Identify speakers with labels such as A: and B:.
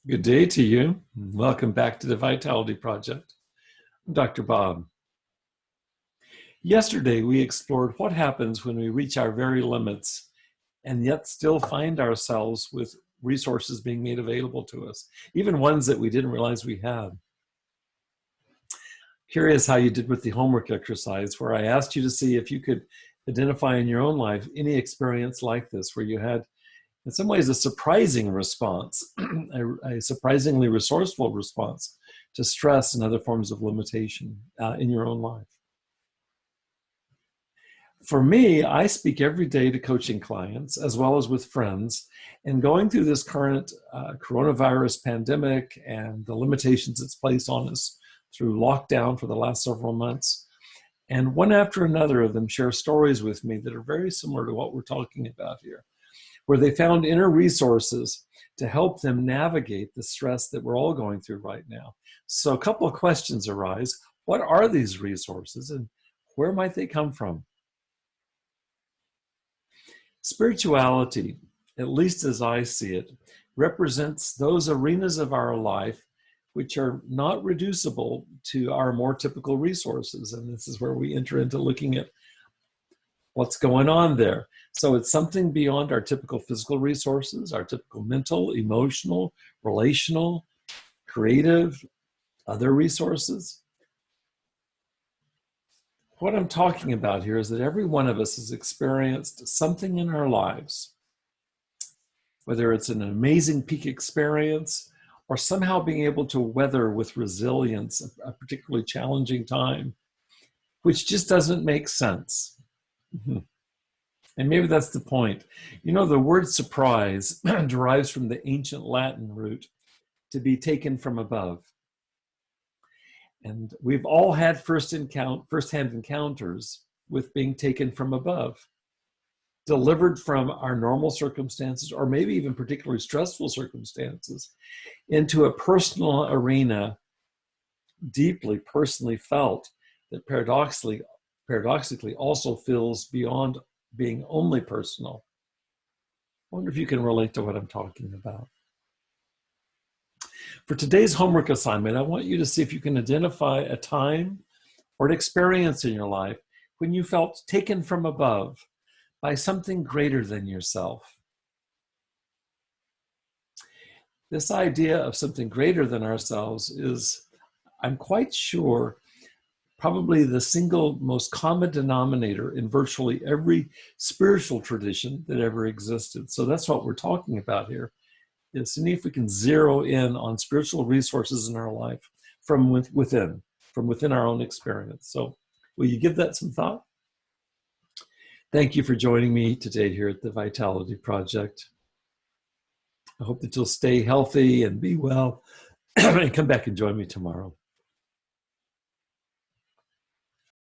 A: Good day to you. Welcome back to the Vitality Project. I'm Dr. Bob. Yesterday, we explored what happens when we reach our very limits and yet still find ourselves with resources being made available to us, even ones that we didn't realize we had. Curious how you did with the homework exercise, where I asked you to see if you could identify in your own life any experience like this, where you had in some ways a surprising response, a surprisingly resourceful response to stress and other forms of limitation in your own life. For me, I speak every day to coaching clients as well as with friends, and going through this current coronavirus pandemic and the limitations it's placed on us through lockdown for the last several months. And one after another of them share stories with me that are very similar to what we're talking about here, where they found inner resources to help them navigate the stress that we're all going through right now. So a couple of questions arise. What are these resources and where might they come from? Spirituality, at least as I see it, represents those arenas of our life which are not reducible to our more typical resources. And this is where we enter into looking at what's going on there. So it's something beyond our typical physical resources, our typical mental, emotional, relational, creative, other resources. What I'm talking about here is that every one of us has experienced something in our lives, whether it's an amazing peak experience or somehow being able to weather with resilience a particularly challenging time, which just doesn't make sense. And maybe that's the point. You know, the word surprise derives from the ancient Latin root to be taken from above. And we've all had first-hand encounters with being taken from above, delivered from our normal circumstances, or maybe even particularly stressful circumstances, into a personal arena, deeply personally felt, that paradoxically also feels beyond being only personal. I wonder if you can relate to what I'm talking about. For today's homework assignment, I want you to see if you can identify a time or an experience in your life when you felt taken from above by something greater than yourself. This idea of something greater than ourselves is, I'm quite sure, probably the single most common denominator in virtually every spiritual tradition that ever existed. So that's what we're talking about here, is seeing if we can zero in on spiritual resources in our life from within our own experience. So will you give that some thought? Thank you for joining me today here at the Vitality Project. I hope that you'll stay healthy and be well and come back and join me tomorrow.